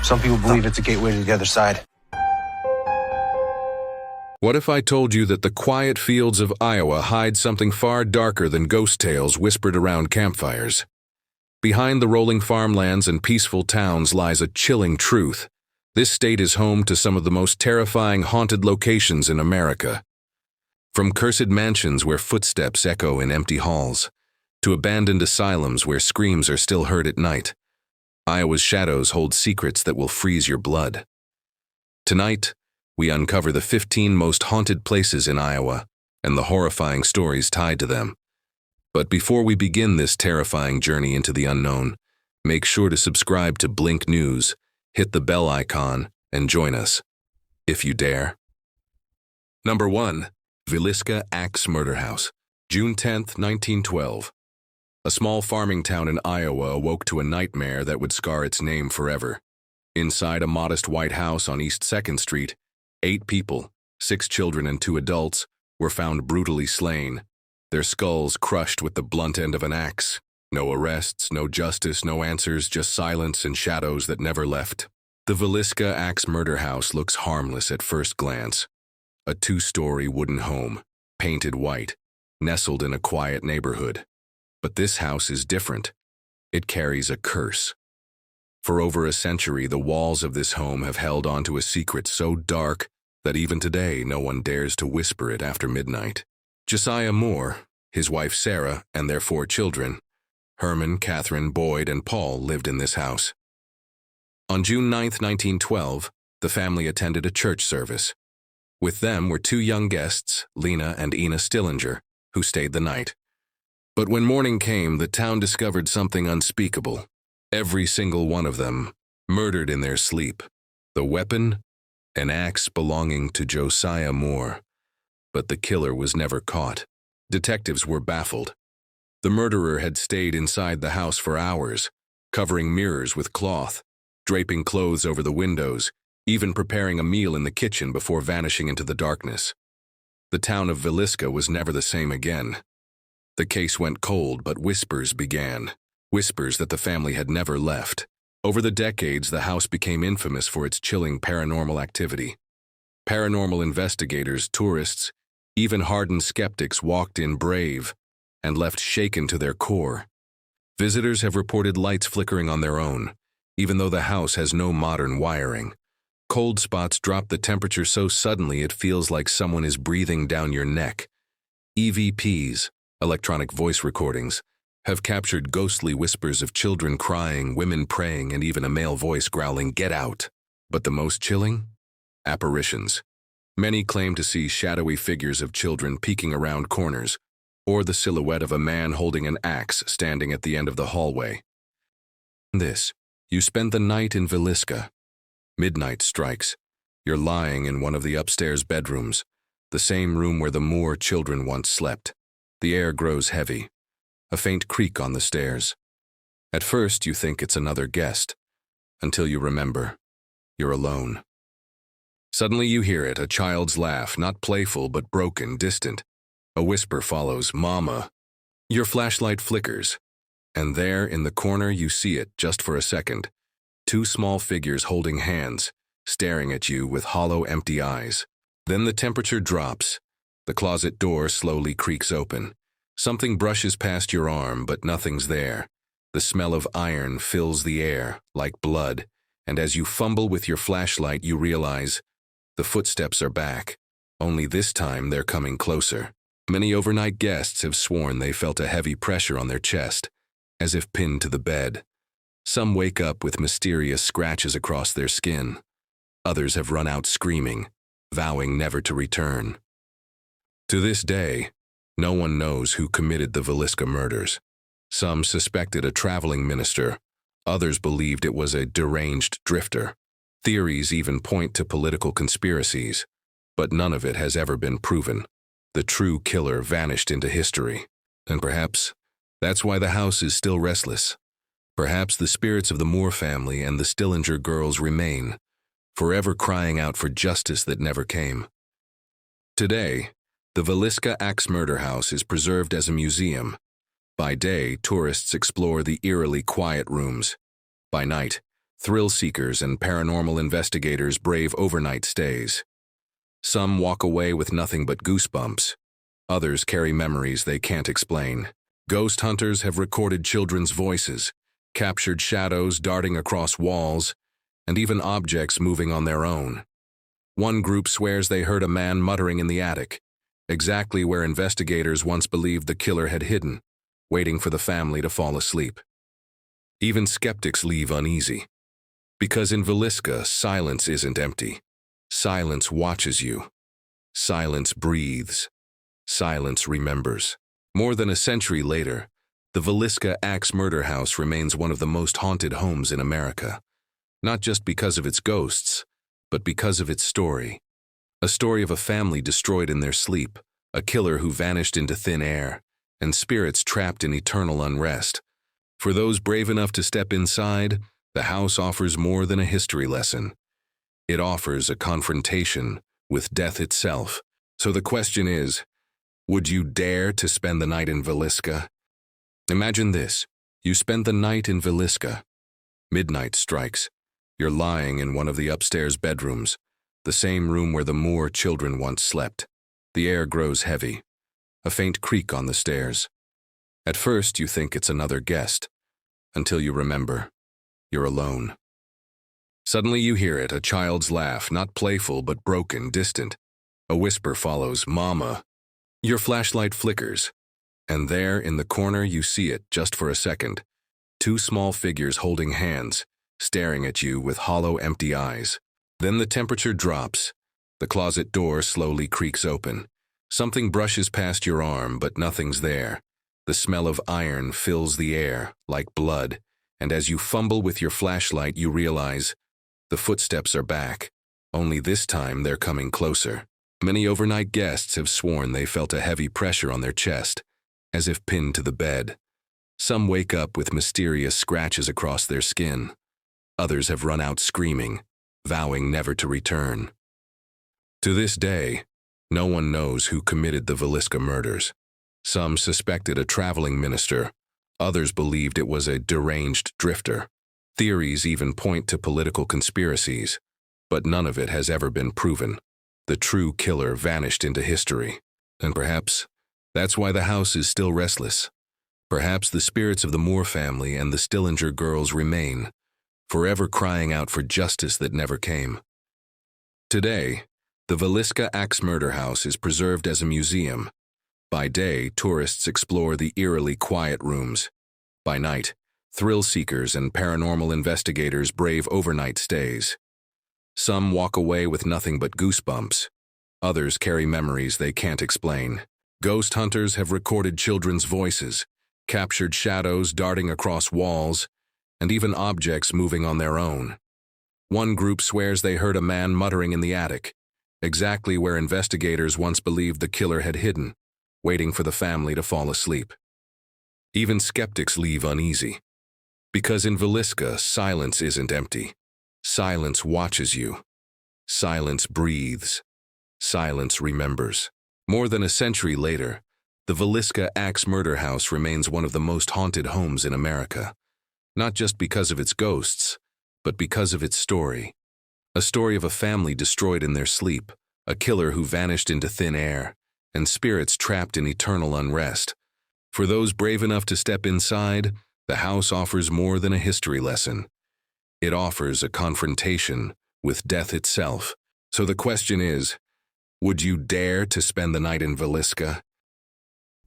Some people believe it's a gateway to the other side. What if I told you that the quiet fields of Iowa hide something far darker than ghost tales whispered around campfires? Behind the rolling farmlands and peaceful towns lies a chilling truth. This state is home to some of the most terrifying haunted locations in America. From cursed mansions where footsteps echo in empty halls, to abandoned asylums where screams are still heard at night, Iowa's shadows hold secrets that will freeze your blood. Tonight, we uncover the 15 most haunted places in Iowa and the horrifying stories tied to them. But before we begin this terrifying journey into the unknown, make sure to subscribe to Blink News, hit the bell icon, and join us, if you dare. Number 1. Villisca Axe Murder House, June 10, 1912. A small farming town in Iowa awoke to a nightmare that would scar its name forever. Inside a modest white house on East 2nd Street, 8 people, 6 children and 2 adults, were found brutally slain, their skulls crushed with the blunt end of an axe. No arrests, no justice, no answers, just silence and shadows that never left. The Villisca Axe Murder House looks harmless at first glance. A 2-story wooden home, painted white, nestled in a quiet neighborhood. But this house is different. It carries a curse. For over a century, the walls of this home have held onto a secret so dark that even today no one dares to whisper it after midnight. Josiah Moore, his wife Sarah, and their 4 children, Herman, Catherine, Boyd, and Paul, lived in this house. On June 9, 1912, the family attended a church service. With them were 2 young guests, Lena and Ina Stillinger, who stayed the night. But when morning came, the town discovered something unspeakable. Every single one of them, murdered in their sleep. The weapon? An axe belonging to Josiah Moore. But the killer was never caught. Detectives were baffled. The murderer had stayed inside the house for hours, covering mirrors with cloth, draping clothes over the windows, even preparing a meal in the kitchen before vanishing into the darkness. The town of Villisca was never the same again. The case went cold, but whispers began. Whispers that the family had never left. Over the decades, the house became infamous for its chilling paranormal activity. Paranormal investigators, tourists, even hardened skeptics walked in brave and left shaken to their core. Visitors have reported lights flickering on their own, even though the house has no modern wiring. Cold spots drop the temperature so suddenly it feels like someone is breathing down your neck. EVPs, electronic voice recordings, have captured ghostly whispers of children crying, women praying, and even a male voice growling, "Get out!" But the most chilling? Apparitions. Many claim to see shadowy figures of children peeking around corners, or the silhouette of a man holding an axe standing at the end of the hallway. You spend the night in Villisca. Midnight strikes. You're lying in one of the upstairs bedrooms, the same room where the Moore children once slept. The air grows heavy. A faint creak on the stairs. At first, you think it's another guest, until you remember, you're alone. Suddenly you hear it, a child's laugh, not playful but broken, distant. A whisper follows, "Mama." Your flashlight flickers, and there in the corner you see it just for a second. 2 small figures holding hands, staring at you with hollow, empty eyes. Then the temperature drops. The closet door slowly creaks open. Something brushes past your arm, but nothing's there. The smell of iron fills the air, like blood, and as you fumble with your flashlight, you realize the footsteps are back. Only this time they're coming closer. Many overnight guests have sworn they felt a heavy pressure on their chest, as if pinned to the bed. Some wake up with mysterious scratches across their skin. Others have run out screaming, vowing never to return. To this day, no one knows who committed the Villisca murders. Some suspected a traveling minister. Others believed it was a deranged drifter. Theories even point to political conspiracies, but none of it has ever been proven. The true killer vanished into history, and perhaps that's why the house is still restless. Perhaps the spirits of the Moore family and the Stillinger girls remain, forever crying out for justice that never came. Today, the Villisca Axe Murder House is preserved as a museum. By day, tourists explore the eerily quiet rooms. By night, Thrill seekers and paranormal investigators brave overnight stays. Some walk away with nothing but goosebumps. Others carry memories they can't explain. Ghost hunters have recorded children's voices, captured shadows darting across walls, and even objects moving on their own. One group swears they heard a man muttering in the attic, exactly where investigators once believed the killer had hidden, waiting for the family to fall asleep. Even skeptics leave uneasy. Because in Villisca, silence isn't empty. Silence watches you. Silence breathes. Silence remembers. More than a century later, the Villisca Axe Murder House remains one of the most haunted homes in America. Not just because of its ghosts, but because of its story. A story of a family destroyed in their sleep, a killer who vanished into thin air, and spirits trapped in eternal unrest. For those brave enough to step inside, the house offers more than a history lesson. It offers a confrontation with death itself. So the question is, would you dare to spend the night in Villisca? Imagine this. You spend the night in Villisca. Midnight strikes. You're lying in one of the upstairs bedrooms, the same room where the Moore children once slept. The air grows heavy. A faint creak on the stairs. At first, you think it's another guest, until you remember, you're alone. Suddenly you hear it, a child's laugh, not playful but broken, distant. A whisper follows, "Mama." Your flashlight flickers, and there in the corner you see it, just for a second. Two small figures holding hands, staring at you with hollow, empty eyes. Then the temperature drops. The closet door slowly creaks open. Something brushes past your arm, but nothing's there. The smell of iron fills the air, like blood, and as you fumble with your flashlight, you realize the footsteps are back. Only this time they're coming closer. Many overnight guests have sworn they felt a heavy pressure on their chest, as if pinned to the bed. Some wake up with mysterious scratches across their skin. Others have run out screaming, vowing never to return. To this day, no one knows who committed the Villisca murders. Some suspected a traveling minister. Others believed it was a deranged drifter. Theories even point to political conspiracies, but none of it has ever been proven. The true killer vanished into history, and perhaps that's why the house is still restless. Perhaps the spirits of the Moore family and the Stillinger girls remain, forever crying out for justice that never came. Today, the Villisca Axe Murder House is preserved as a museum. By day, tourists explore the eerily quiet rooms. By night, thrill seekers and paranormal investigators brave overnight stays. Some walk away with nothing but goosebumps. Others carry memories they can't explain. Ghost hunters have recorded children's voices, captured shadows darting across walls, and even objects moving on their own. One group swears they heard a man muttering in the attic, exactly where investigators once believed the killer had hidden, waiting for the family to fall asleep. Even skeptics leave uneasy. Because in Villisca, silence isn't empty. Silence watches you. Silence breathes. Silence remembers. More than a century later, the Villisca Axe Murder House remains one of the most haunted homes in America. Not just because of its ghosts, but because of its story. A story of a family destroyed in their sleep, a killer who vanished into thin air, and spirits trapped in eternal unrest. For those brave enough to step inside, the house offers more than a history lesson. It offers a confrontation with death itself. So the question is, would you dare to spend the night in Villisca?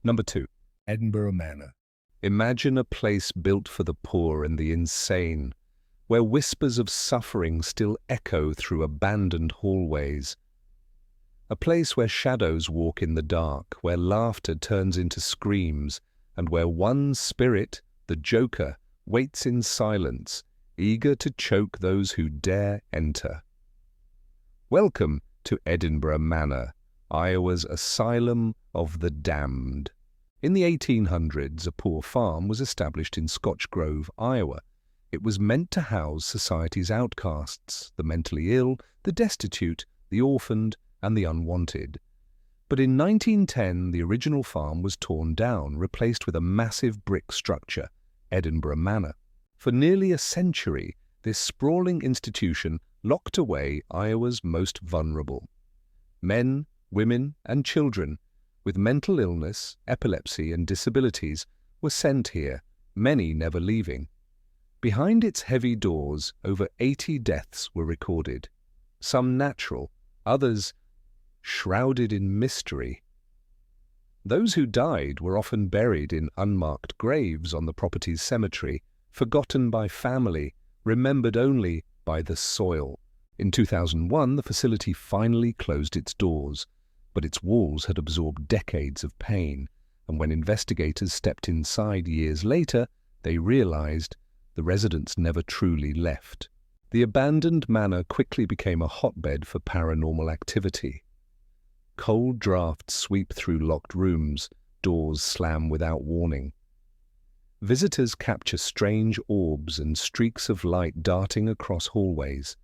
Number 2. Edinburgh Manor. Imagine a place built for the poor and the insane, where whispers of suffering still echo through abandoned hallways. A place where shadows walk in the dark, where laughter turns into screams, and where one spirit, the Joker, waits in silence, eager to choke those who dare enter. Welcome to Edinburgh Manor, Iowa's asylum of the damned. In the 1800s, a poor farm was established in Scotch Grove, Iowa. It was meant to house society's outcasts, the mentally ill, the destitute, the orphaned, and the unwanted. But in 1910, the original farm was torn down, replaced with a massive brick structure, Edinburgh Manor. For nearly a century, this sprawling institution locked away Iowa's most vulnerable. Men, women, and children with mental illness, epilepsy, and disabilities were sent here, many never leaving. Behind its heavy doors, over 80 deaths were recorded, some natural, others shrouded in mystery. Those who died were often buried in unmarked graves on the property's cemetery, forgotten by family, remembered only by the soil. In 2001, the facility finally closed its doors, but its walls had absorbed decades of pain, and when investigators stepped inside years later, they realized the residents never truly left. The abandoned manor quickly became a hotbed for paranormal activity. Cold drafts sweep through locked rooms, doors slam without warning. Visitors capture strange orbs and streaks of light darting across hallways.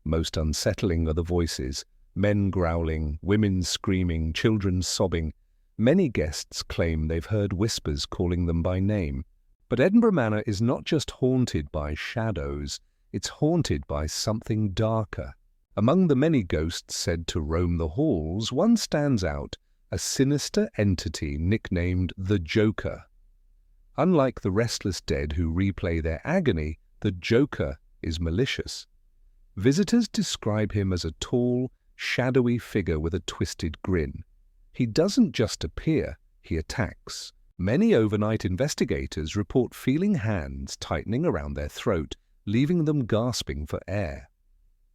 Most unsettling are the voices, men growling, women screaming, children sobbing. Many guests claim they've heard whispers calling them by name. But Edinburgh Manor is not just haunted by shadows, it's haunted by something darker. Among the many ghosts said to roam the halls, one stands out, a sinister entity nicknamed the Joker. Unlike the restless dead who replay their agony, the Joker is malicious. Visitors describe him as a tall, shadowy figure with a twisted grin. He doesn't just appear, he attacks. Many overnight investigators report feeling hands tightening around their throat, leaving them gasping for air.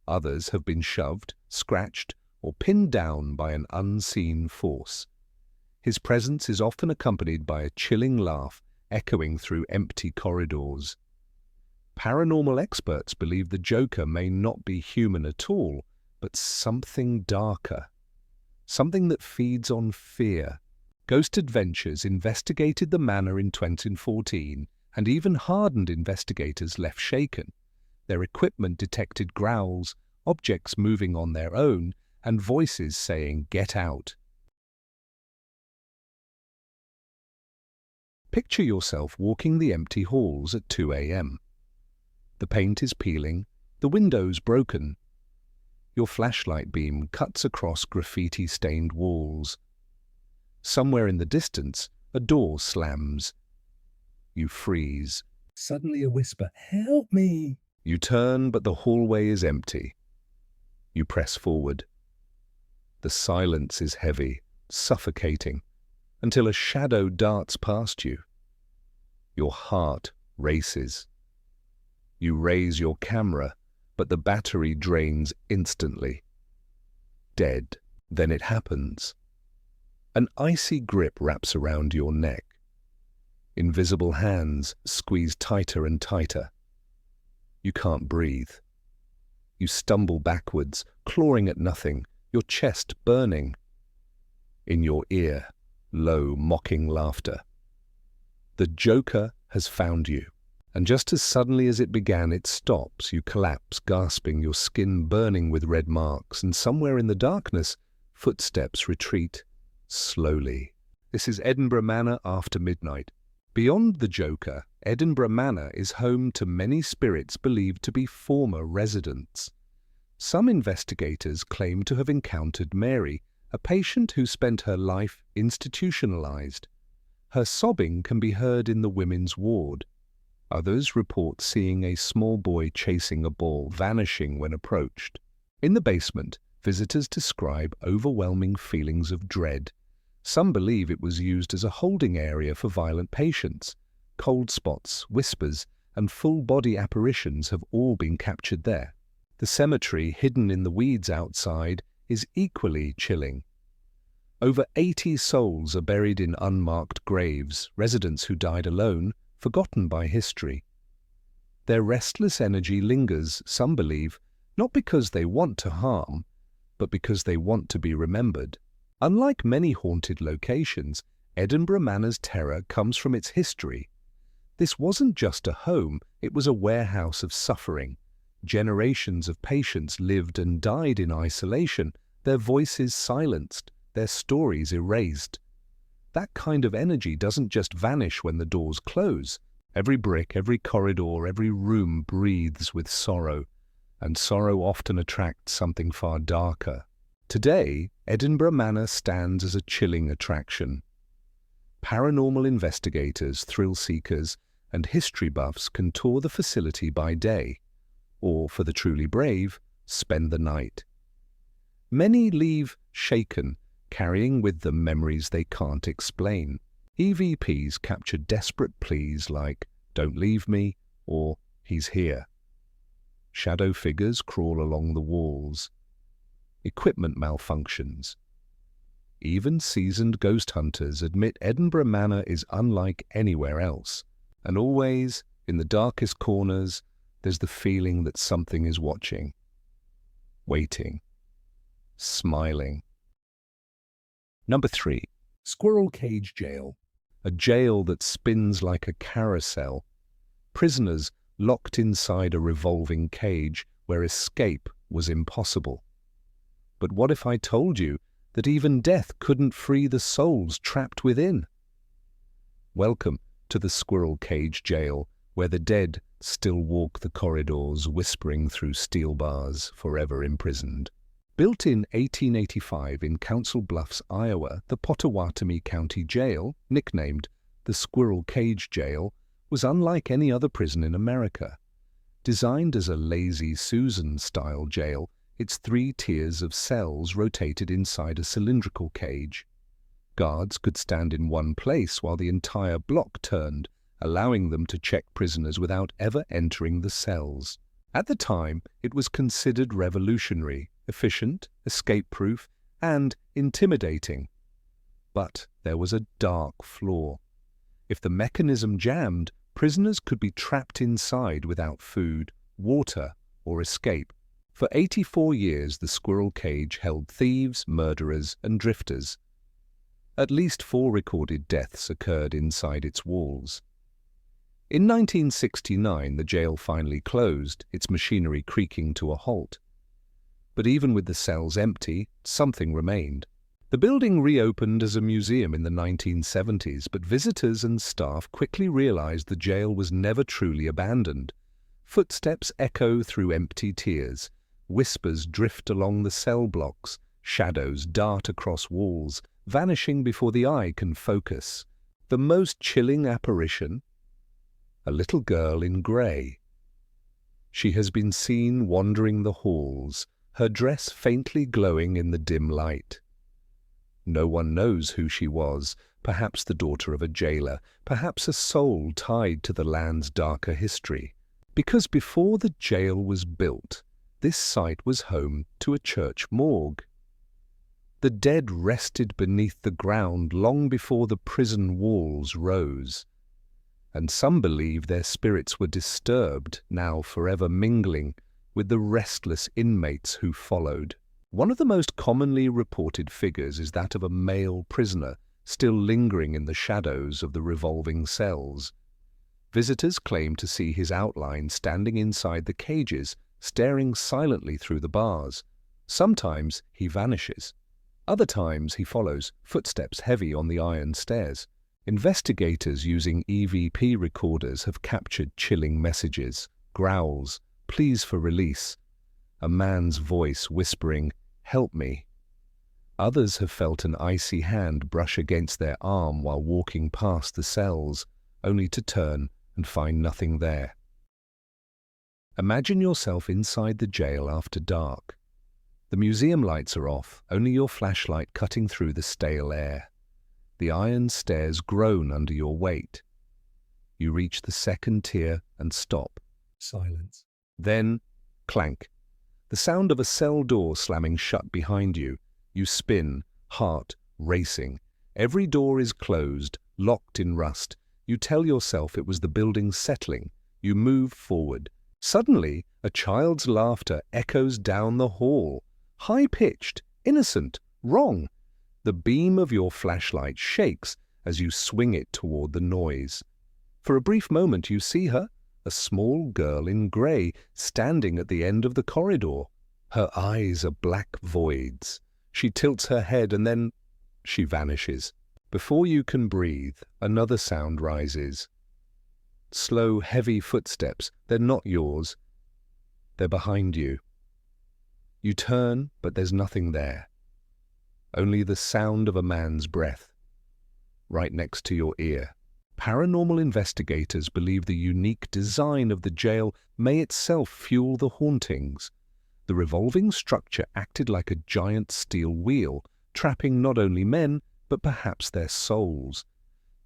Others have been shoved, scratched, or pinned down by an unseen force. His presence is often accompanied by a chilling laugh echoing through empty corridors. Paranormal experts believe the Joker may not be human at all, but something darker. Something that feeds on fear. Ghost Adventures investigated the manor in 2014, and even hardened investigators left shaken. Their equipment detected growls, objects moving on their own, and voices saying, "Get out." Picture yourself walking the empty halls at 2 a.m. The paint is peeling, the windows broken. Your flashlight beam cuts across graffiti-stained walls. Somewhere in the distance, a door slams. You freeze. Suddenly a whisper, "Help me!" You turn, but the hallway is empty. You press forward. The silence is heavy, suffocating, until a shadow darts past you. Your heart races. You raise your camera, but the battery drains instantly. Dead. Then it happens. An icy grip wraps around your neck. Invisible hands squeeze tighter and tighter. You can't breathe. You stumble backwards, clawing at nothing, your chest burning. In your ear, low, mocking laughter. The Joker has found you, and just as suddenly as it began, it stops. You collapse, gasping, your skin burning with red marks, and somewhere in the darkness, footsteps retreat, slowly. This is Edinburgh Manor after midnight. Beyond the Joker, Edinburgh Manor is home to many spirits believed to be former residents. Some investigators claim to have encountered Mary, a patient who spent her life institutionalized. Her sobbing can be heard in the women's ward. Others report seeing a small boy chasing a ball, vanishing when approached. In the basement, visitors describe overwhelming feelings of dread. Some believe it was used as a holding area for violent patients. Cold spots, whispers, and full-body apparitions have all been captured there. The cemetery, hidden in the weeds outside, is equally chilling. Over 80 souls are buried in unmarked graves, residents who died alone, forgotten by history. Their restless energy lingers, some believe, not because they want to harm, but because they want to be remembered. Unlike many haunted locations, Edinburgh Manor's terror comes from its history. This wasn't just a home, it was a warehouse of suffering. Generations of patients lived and died in isolation, their voices silenced, their stories erased. That kind of energy doesn't just vanish when the doors close. Every brick, every corridor, every room breathes with sorrow, and sorrow often attracts something far darker. Today, Edinburgh Manor stands as a chilling attraction. Paranormal investigators, thrill-seekers, and history buffs can tour the facility by day, or, for the truly brave, spend the night. Many leave shaken, carrying with them memories they can't explain. EVPs capture desperate pleas like, "Don't leave me," or "He's here." Shadow figures crawl along the walls. Equipment malfunctions. Even seasoned ghost hunters admit Edinburgh Manor is unlike anywhere else. And always, in the darkest corners, there's the feeling that something is watching, waiting, smiling. Number 3. Squirrel Cage Jail. A jail that spins like a carousel. Prisoners locked inside a revolving cage where escape was impossible. But what if I told you that even death couldn't free the souls trapped within? Welcome to the Squirrel Cage Jail, where the dead still walk the corridors, whispering through steel bars, forever imprisoned. Built in 1885 in Council Bluffs, Iowa, the Pottawatomie County Jail, nicknamed the Squirrel Cage Jail, was unlike any other prison in America. Designed as a Lazy Susan-style jail, its 3 tiers of cells rotated inside a cylindrical cage. Guards could stand in one place while the entire block turned, allowing them to check prisoners without ever entering the cells. At the time, it was considered revolutionary, efficient, escape-proof, and intimidating. But there was a dark flaw. If the mechanism jammed, prisoners could be trapped inside without food, water, or escape. For 84 years, the Squirrel Cage held thieves, murderers, and drifters. At least 4 recorded deaths occurred inside its walls. In 1969, the jail finally closed, its machinery creaking to a halt. But even with the cells empty, something remained. The building reopened as a museum in the 1970s, but visitors and staff quickly realized the jail was never truly abandoned. Footsteps echo through empty tiers, whispers drift along the cell blocks, shadows dart across walls, vanishing before the eye can focus. The most chilling apparition? A little girl in grey. She has been seen wandering the halls, her dress faintly glowing in the dim light. No one knows who she was, perhaps the daughter of a jailer, perhaps a soul tied to the land's darker history. Because before the jail was built, this site was home to a church morgue. The dead rested beneath the ground long before the prison walls rose. And some believe their spirits were disturbed, now forever mingling with the restless inmates who followed. One of the most commonly reported figures is that of a male prisoner still lingering in the shadows of the revolving cells. Visitors claim to see his outline standing inside the cages, staring silently through the bars. Sometimes he vanishes. Other times he follows, footsteps heavy on the iron stairs. Investigators using EVP recorders have captured chilling messages, growls, pleas for release, a man's voice whispering, "Help me." Others have felt an icy hand brush against their arm while walking past the cells, only to turn and find nothing there. Imagine yourself inside the jail after dark. The museum lights are off, only your flashlight cutting through the stale air. The iron stairs groan under your weight. You reach the second tier and stop. Silence. Then, clank. The sound of a cell door slamming shut behind you. You spin, heart racing. Every door is closed, locked in rust. You tell yourself it was the building settling. You move forward. Suddenly, a child's laughter echoes down the hall. High-pitched, innocent, wrong. The beam of your flashlight shakes as you swing it toward the noise. For a brief moment you see her, a small girl in grey, standing at the end of the corridor. Her eyes are black voids. She tilts her head and then she vanishes. Before you can breathe, another sound rises. Slow, heavy footsteps. They're not yours. They're behind you. You turn, but there's nothing there. Only the sound of a man's breath, right next to your ear. Paranormal investigators believe the unique design of the jail may itself fuel the hauntings. The revolving structure acted like a giant steel wheel, trapping not only men, but perhaps their souls.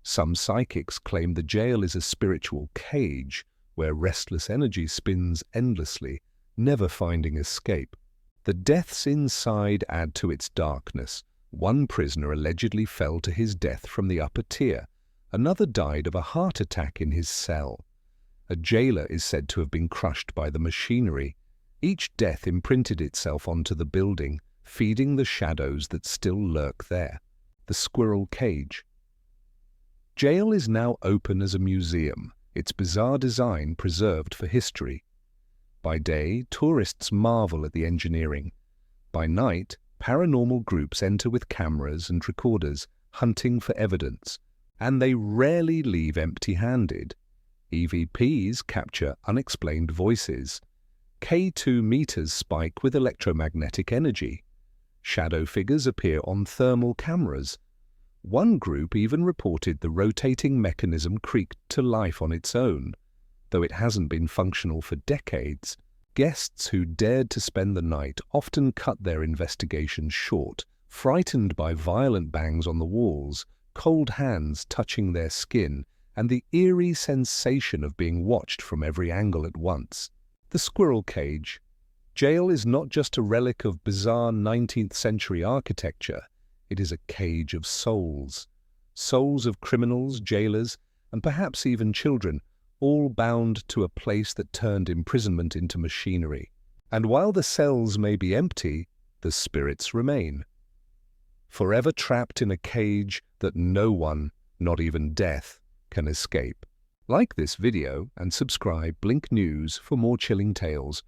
Some psychics claim the jail is a spiritual cage where restless energy spins endlessly, never finding escape. The deaths inside add to its darkness. One prisoner allegedly fell to his death from the upper tier. Another died of a heart attack in his cell. A jailer is said to have been crushed by the machinery. Each death imprinted itself onto the building, feeding the shadows that still lurk there. The squirrel cage. Jail is now open as a museum, its bizarre design preserved for history. By day, tourists marvel at the engineering. By night, paranormal groups enter with cameras and recorders, hunting for evidence. And they rarely leave empty-handed. EVPs capture unexplained voices. K2 meters spike with electromagnetic energy. Shadow figures appear on thermal cameras. One group even reported the rotating mechanism creaked to life on its own. Though it hasn't been functional for decades, guests who dared to spend the night often cut their investigations short, frightened by violent bangs on the walls, cold hands touching their skin, and the eerie sensation of being watched from every angle at once. The squirrel cage. Jail is not just a relic of bizarre 19th century architecture, it is a cage of souls. Souls of criminals, jailers, and perhaps even children, all bound to a place that turned imprisonment into machinery. And while the cells may be empty, the spirits remain. Forever trapped in a cage that no one, not even death, can escape. Like this video and subscribe Blink News for more chilling tales.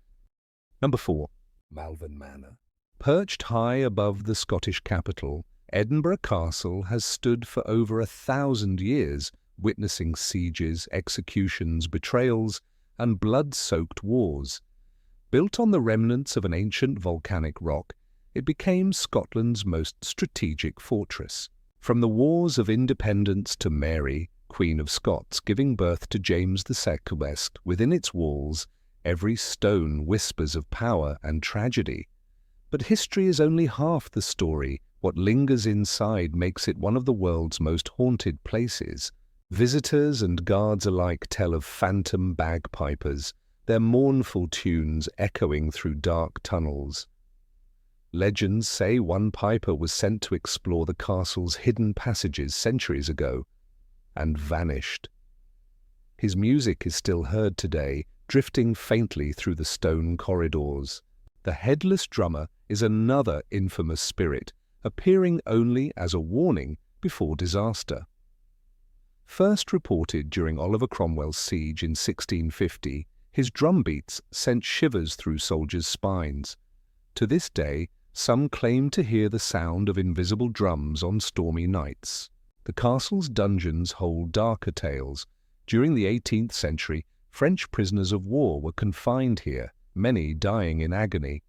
Number 4. Malvern Manor. Perched high above the Scottish capital, Edinburgh Castle has stood for over 1,000 years, witnessing sieges, executions, betrayals, and blood-soaked wars. Built on the remnants of an ancient volcanic rock, it became Scotland's most strategic fortress. From the Wars of Independence to Mary, Queen of Scots, giving birth to James II, within its walls, every stone whispers of power and tragedy. But history is only half the story. What lingers inside makes it one of the world's most haunted places. Visitors and guards alike tell of phantom bagpipers, their mournful tunes echoing through dark tunnels. Legends say one piper was sent to explore the castle's hidden passages centuries ago, and vanished. His music is still heard today, drifting faintly through the stone corridors. The headless drummer is another infamous spirit, appearing only as a warning before disaster. First reported during Oliver Cromwell's siege in 1650, his drumbeats sent shivers through soldiers' spines. To this day, some claim to hear the sound of invisible drums on stormy nights. The castle's dungeons hold darker tales. During the 18th century, French prisoners of war were confined here, many dying in agony.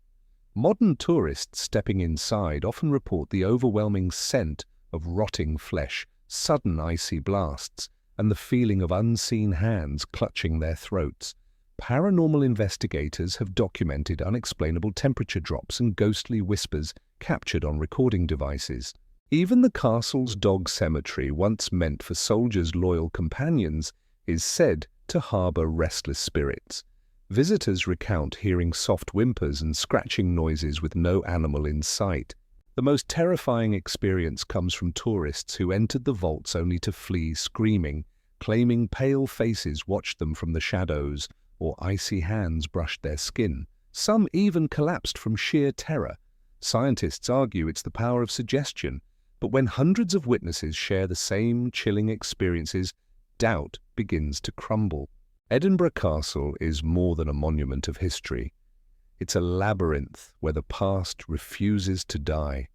Modern tourists stepping inside often report the overwhelming scent of rotting flesh, sudden icy blasts, and the feeling of unseen hands clutching their throats. Paranormal investigators have documented unexplainable temperature drops and ghostly whispers captured on recording devices. Even the castle's dog cemetery, once meant for soldiers' loyal companions, is said to harbor restless spirits. Visitors recount hearing soft whimpers and scratching noises with no animal in sight. The most terrifying experience comes from tourists who entered the vaults only to flee screaming, claiming pale faces watched them from the shadows or icy hands brushed their skin. Some even collapsed from sheer terror. Scientists argue it's the power of suggestion, but when hundreds of witnesses share the same chilling experiences, doubt begins to crumble. Edinburgh Castle is more than a monument of history. It's a labyrinth where the past refuses to die.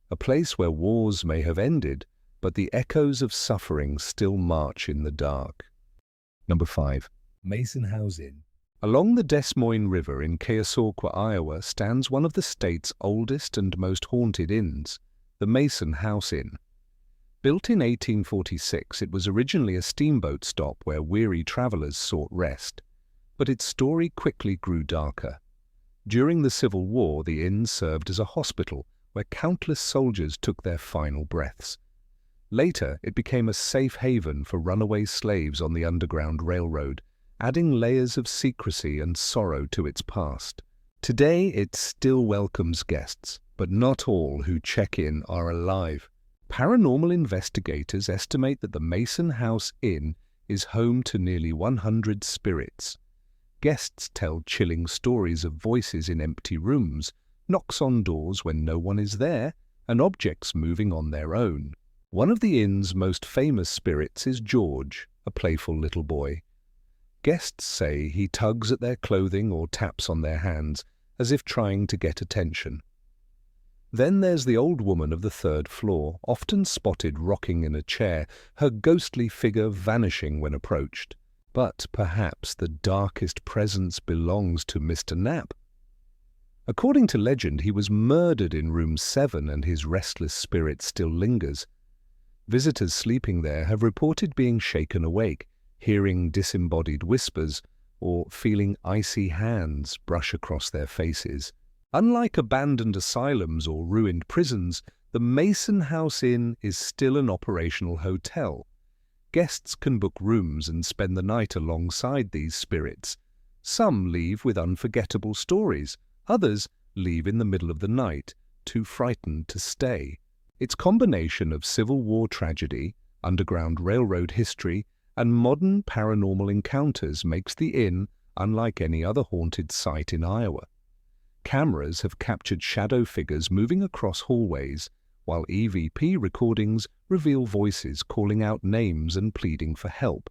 A place where wars may have ended, but the echoes of suffering still march in the dark. Number 5. Mason House Inn. Along the Des Moines River in Keosauqua, Iowa, stands one of the state's oldest and most haunted inns, the Mason House Inn. Built in 1846, it was originally a steamboat stop where weary travelers sought rest, but its story quickly grew darker. During the Civil War, the inn served as a hospital where countless soldiers took their final breaths. Later, it became a safe haven for runaway slaves on the Underground Railroad, adding layers of secrecy and sorrow to its past. Today, it still welcomes guests, but not all who check in are alive. Paranormal investigators estimate that the Mason House Inn is home to nearly 100 spirits. Guests tell chilling stories of voices in empty rooms, knocks on doors when no one is there, and objects moving on their own. One of the inn's most famous spirits is George, a playful little boy. Guests say he tugs at their clothing or taps on their hands, as if trying to get attention. Then there's the old woman of the third floor, often spotted rocking in a chair, her ghostly figure vanishing when approached. But perhaps the darkest presence belongs to Mr. Knapp. According to legend, he was murdered in room 7 and his restless spirit still lingers. Visitors sleeping there have reported being shaken awake, hearing disembodied whispers, or feeling icy hands brush across their faces. Unlike abandoned asylums or ruined prisons, the Mason House Inn is still an operational hotel. Guests can book rooms and spend the night alongside these spirits. Some leave with unforgettable stories, others leave in the middle of the night, too frightened to stay. Its combination of Civil War tragedy, Underground Railroad history, and modern paranormal encounters makes the inn unlike any other haunted site in Iowa. Cameras have captured shadow figures moving across hallways, while EVP recordings reveal voices calling out names and pleading for help.